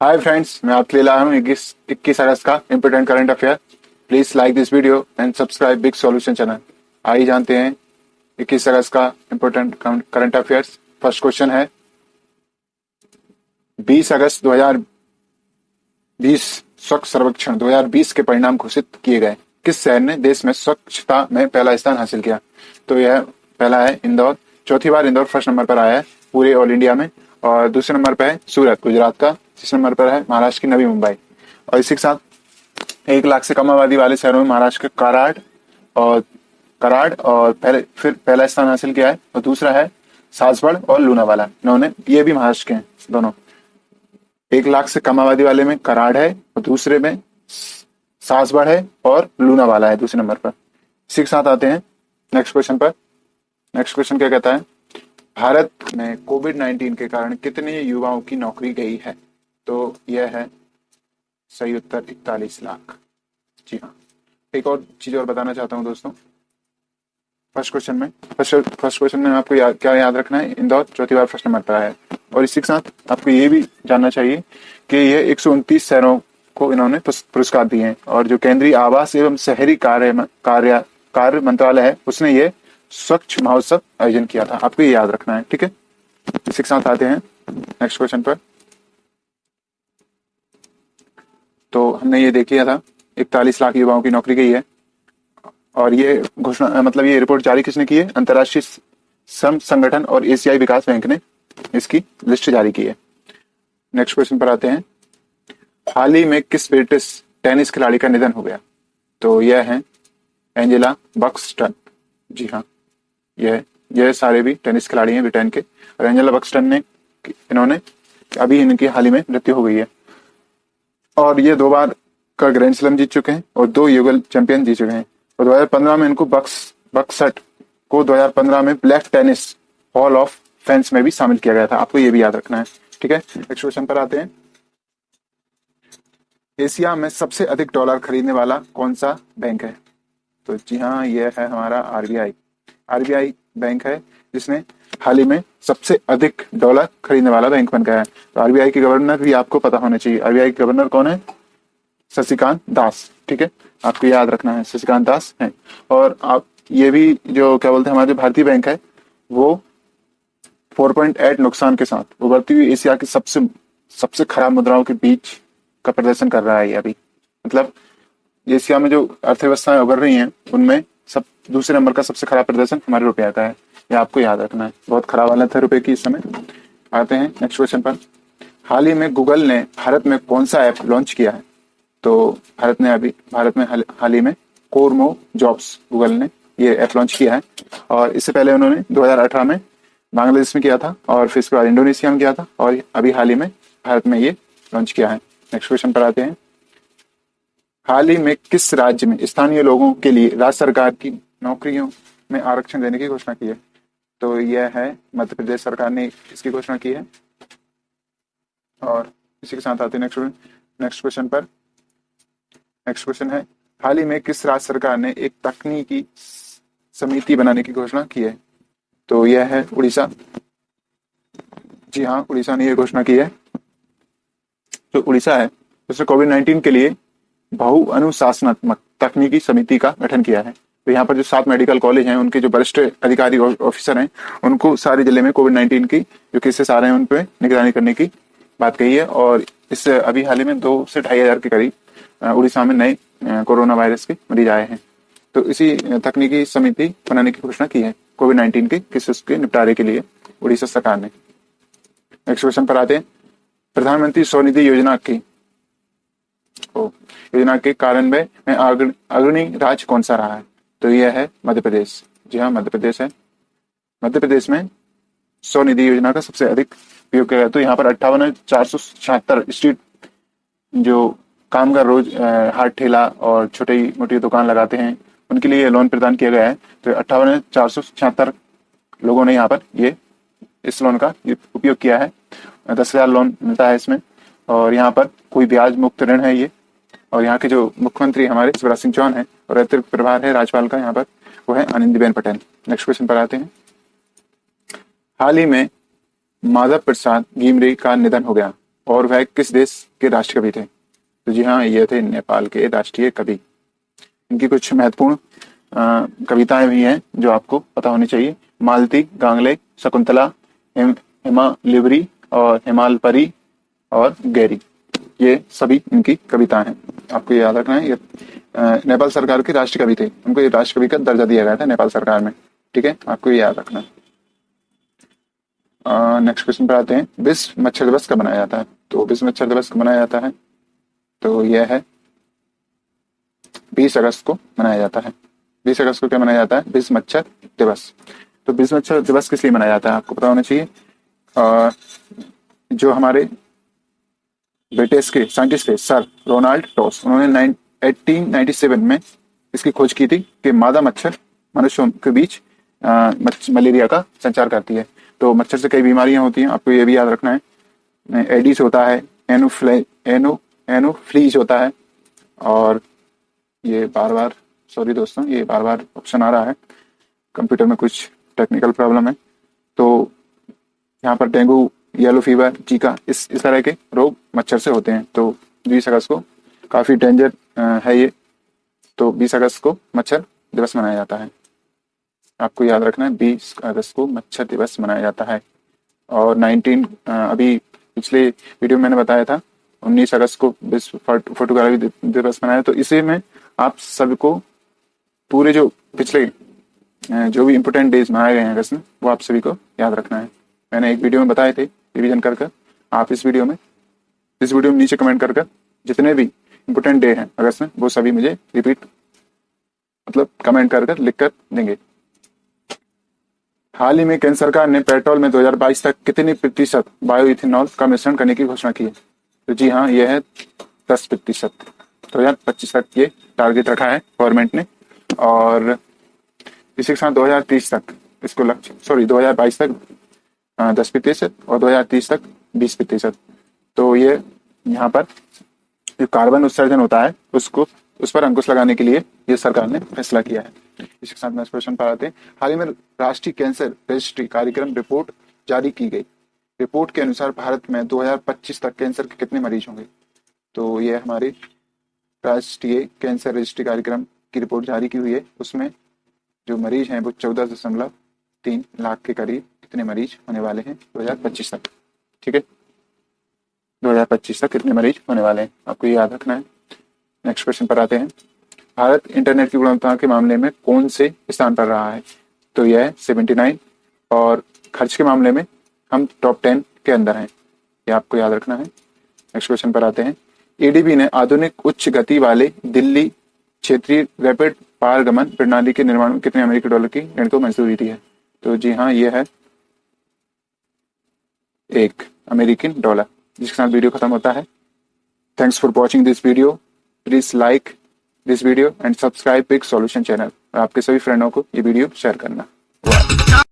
Hi friends, मैं आपके लिए लाया हूँ 21 अगस्त का important current affair. Please like this video and subscribe big solution channel. आइए जानते हैं 21 अगस्त का important current affairs. First question है, 20 अगस्त 2020 स्वच्छ सर्वेक्षण 2020 के परिणाम घोषित किए गए। किस शहर ने देश में स्वच्छता में पहला स्थान हासिल किया? तो यह पहला है इंदौर। चौथी बार इंदौर फर्स्ट नंबर पर आया है पूरे ऑल इंडिया में। और दूसरे नंबर पर है सूरत गुजरात का। तीसरे नंबर पर है महाराष्ट्र की नवी मुंबई। और इसी के साथ 1 लाख से कम आबादी वाले शहरों में महाराष्ट्र के कराड़ और पहला स्थान हासिल किया है। और दूसरा है सासवड़ और लूनावाला, इन्होंने ये भी महाराष्ट्र के हैं दोनों। 1 लाख से कम आबादी वाले में कराड़ है और दूसरे में सासवड़ है और लूनावाला है दूसरे नंबर पर। इसी के साथ आते हैं नेक्स्ट क्वेश्चन पर। नेक्स्ट क्वेश्चन क्या कहता है, भारत में कोविड-19 के कारण कितने युवाओं की नौकरी गई है? तो यह है सही उत्तर 41 लाख। जी हाँ। एक और चीज और बताना चाहता हूँ दोस्तों। फर्स्ट क्वेश्चन में आपको क्या याद रखना है, इंदौर चौथी बार फर्स्ट नंबर पर आया है। और इसी के साथ आपको ये भी जानना चाहिए कि यह 129 शहरों को इन्होंने पुरस्कार दिए हैं। और जो केंद्रीय आवास एवं शहरी कार्य मंत्रालय है, उसने ये स्वच्छ महोत्सव आयोजन किया था। आपको ये याद रखना है, ठीक है। इसी के साथ आते हैं नेक्स्ट क्वेश्चन पर। तो हमने ये देख लिया था 41 लाख युवाओं की नौकरी गई है। और ये घोषणा ये रिपोर्ट जारी किसने की है? अंतर्राष्ट्रीय श्रम संगठन और एशियाई विकास बैंक ने इसकी लिस्ट जारी की है। नेक्स्ट क्वेश्चन पर आते हैं, हाल ही में किस ब्रिटिश टेनिस खिलाड़ी का निधन हो गया? तो यह है एंजेला बक्सटन। जी हाँ, यह सारे भी टेनिस खिलाड़ी हैं ब्रिटेन के। और एंजेला बक्सटन इन्होंने इनकी हाल ही में मृत्यु हो गई है। और ये 2 बार का ग्रैंड स्लैम जीत चुके हैं और 2 युगल चैंपियन जीत चुके हैं। और 2015 में इनको बक्सट को 2015 में black tennis hall of famous में भी शामिल किया गया था। आपको ये भी याद रखना है, ठीक है। नेक्स्ट क्वेश्चन पर आते हैं, एशिया में सबसे अधिक डॉलर खरीदने वाला कौन सा बैंक है? तो जी हाँ, यह है हमारा आरबीआई बैंक है, जिसने हाल ही में सबसे अधिक डॉलर खरीदने वाला बैंक बन गया है। तो आरबीआई के गवर्नर भी आपको पता होना चाहिए। आरबीआई के गवर्नर कौन है? शशिकांत दास, ठीक है। आपको याद रखना है, शशिकांत दास है। और आप ये भी जो क्या बोलते हैं, हमारे भारतीय बैंक है वो 4.8 नुकसान के साथ उभरती हुई एशिया की सबसे खराब मुद्राओं के बीच का प्रदर्शन कर रहा है। अभी एशिया में जो अर्थव्यवस्थाएं उभर रही हैं उनमें दूसरे नंबर का सबसे खराब प्रदर्शन हमारे रुपये का है। ये आपको याद रखना है, बहुत खराब हालत है रुपये की इस समय। आते हैं नेक्स्ट क्वेश्चन पर, हाल ही में गूगल ने भारत में कौन सा ऐप लॉन्च किया है? तो भारत में हाल ही में कोरमो जॉब्स गूगल ने ये ऐप लॉन्च किया है। और इससे पहले उन्होंने 2018 में बांग्लादेश में किया था और फिर इसके बाद इंडोनेशिया में किया था और अभी हाल ही में भारत में ये लॉन्च किया है। नेक्स्ट क्वेश्चन पर आते हैं, हाल ही में किस राज्य में स्थानीय लोगों के लिए राज्य सरकार की नौकरियों में आरक्षण देने की घोषणा की है? तो यह है मध्य प्रदेश सरकार ने इसकी घोषणा की है। और इसी के साथ आते हैं नेक्स्ट क्वेश्चन पर। नेक्स्ट क्वेश्चन है, हाल ही में किस राज्य सरकार ने एक तकनीकी समिति बनाने की घोषणा की है? तो यह है उड़ीसा। जी हाँ, उड़ीसा ने यह घोषणा की है। जो उड़ीसा है उसने कोविड-19 के लिए बहु अनुशासनात्मक तकनीकी समिति का गठन किया है। तो यहाँ पर जो 7 मेडिकल कॉलेज हैं, उनके जो वरिष्ठ अधिकारी ऑफिसर हैं, उनको सारे जिले में कोविड-19 की जो केसेस आ रहे हैं उन पे निगरानी करने की बात कही है। और इससे अभी हाल ही में 2 से 2.5 हजार के करीब उड़ीसा में नए कोरोना वायरस के मरीज आए हैं। तो इसी तकनीकी समिति बनाने की घोषणा की है कोविड-19 के केसेस के निपटारे के लिए उड़ीसा सरकार ने। नेक्स्ट क्वेश्चन पर आते हैं, प्रधानमंत्री स्वनिधि योजना के कार्यान्वयन में अग्रणी राज्य कौन सा रहा है? तो यह है मध्य प्रदेश। जी हाँ, मध्य प्रदेश है। मध्य प्रदेश में स्वनिधि योजना का सबसे अधिक उपयोग किया गया। तो यहाँ पर 58,476 स्ट्रीट जो कामगार रोज हाट ठेला और छोटी मोटी दुकान लगाते हैं उनके लिए लोन प्रदान किया गया है। तो 58,476 लोगों ने यहाँ पर इस लोन का उपयोग किया है। 10,000 लोन मिलता है इसमें। और यहाँ पर कोई ब्याज मुक्त ऋण है ये। और यहाँ के जो मुख्यमंत्री हमारे शिवराज सिंह चौहान है और अतिरिक्त प्रभार है राज्यपाल का यहाँ पर, वो है आनंदीबेन पटेल। नेक्स्ट क्वेश्चन पर आते हैं। हाल ही में माधव प्रसाद गिमरे का निधन हो गया और वह किस देश के राष्ट्रकवि थे? तो जी हाँ, ये थे नेपाल के राष्ट्रीय कवि। इनकी कुछ महत्वपूर्ण कविताएं भी हैं जो आपको पता होनी चाहिए। मालती, गांगले, शकुंतला, हिमालिवरी और हिमालपरी और गैरी, ये सभी इनकी कविताएं हैं। आपको ये याद रखना है। ये नेपाल सरकार के राष्ट्रीय कवि थे, उनको ये राष्ट्रकवि का दर्जा दिया गया था नेपाल सरकार में। ठीक है, आपको ये याद रखना है। नेक्स्ट क्वेश्चन पर आते हैं। विश्व मच्छर दिवस कब मनाया जाता है? तो विश्व मच्छर दिवस कब मनाया जाता है? तो यह है 20 अगस्त को मनाया जाता है। 20 अगस्त को क्या मनाया जाता है? विश्व मच्छर दिवस। तो विश्व मच्छर दिवस किस लिए मनाया जाता है आपको पता होना चाहिए। जो हमारे ब्रिटिश के साइंटिस्ट थे सर रोनाल्ड टॉस, उन्होंने 1897 में इसकी खोज की थी कि मादा मच्छर मनुष्यों के बीच मलेरिया का संचार करती है। तो मच्छर से कई बीमारियां होती हैं, आपको ये भी याद रखना है। एडिस होता है, एनोफ्लीज होता है, और ये बार बार ऑप्शन आ रहा है, कंप्यूटर में कुछ टेक्निकल प्रॉब्लम है। तो यहाँ पर डेंगू, येलो फीवर, जीका, इस तरह के रोग मच्छर से होते हैं। तो 20 अगस्त को काफी डेंजर है ये, तो 20 अगस्त को मच्छर दिवस मनाया जाता है। आपको याद रखना है 20 अगस्त को मच्छर दिवस मनाया जाता है। और अभी पिछले वीडियो में मैंने बताया था 19 अगस्त को विश्व फोटोग्राफी दिवस मनाया। तो इसी में आप सबको पूरे जो पिछले जो भी इम्पोर्टेंट डेज मनाए गए हैं अगस्त में, वो आप सभी को याद रखना है। मैंने एक वीडियो में बताए थे, रिवीजन कर आप इस वीडियो में नीचे कमेंट कर जितने भी इम्पोर्टेंट डे हैं अगस्त में, वो सभी मुझे रिपीट कमेंट कर लिख कर देंगे। हाल ही में केंद्र सरकार ने पेट्रोल में 2022 तक कितनी प्रतिशत बायोइथेनॉल का मिश्रण करने की घोषणा की है? तो जी हाँ, यह है 10%। 2025 तक ये टारगेट रखा है गवर्नमेंट ने, और इसी के साथ 2030 तक इसको लक्ष्य 2022 तक 10% और 2030 तक 20%। तो ये यहाँ पर जो कार्बन उत्सर्जन होता है उस पर अंकुश लगाने के लिए ये सरकार ने फैसला किया है। इसी के साथ नेक्स्ट क्वेश्चन पर आते हैं। हाल ही में राष्ट्रीय कैंसर रजिस्ट्री कार्यक्रम रिपोर्ट जारी की गई। रिपोर्ट के अनुसार भारत में 2025 तक कैंसर के कितने मरीज होंगे? तो ये हमारे राष्ट्रीय कैंसर रजिस्ट्री कार्यक्रम की रिपोर्ट जारी की हुई है। उसमें जो मरीज हैं वो 14.3 लाख के करीब कितने मरीज होने वाले हैं 2025 तक। ठीक है, 2025 तक कितने मरीज होने वाले हैं, आपको ये याद रखना है। नेक्स्ट क्वेश्चन पर आते हैं। भारत इंटरनेट की गुणवत्ता के मामले में कौन से स्थान पर रहा है? तो यह है 79, और खर्च के मामले में हम टॉप 10 के अंदर हैं, ये आपको याद रखना है। नेक्स्ट क्वेश्चन पर आते हैं। एडीबी ने आधुनिक उच्च गति वाले दिल्ली क्षेत्रीय रैपिड पारगमन प्रणाली के निर्माण में कितने अमेरिकी डॉलर की ऋण को मंजूरी दी है? तो जी हाँ, यह है $1 जिसके साथ वीडियो खत्म होता है। Thanks for watching this video. Please like this video and subscribe quick solution channel. और आपके सभी फ्रेंडों को ये वीडियो शेयर करना।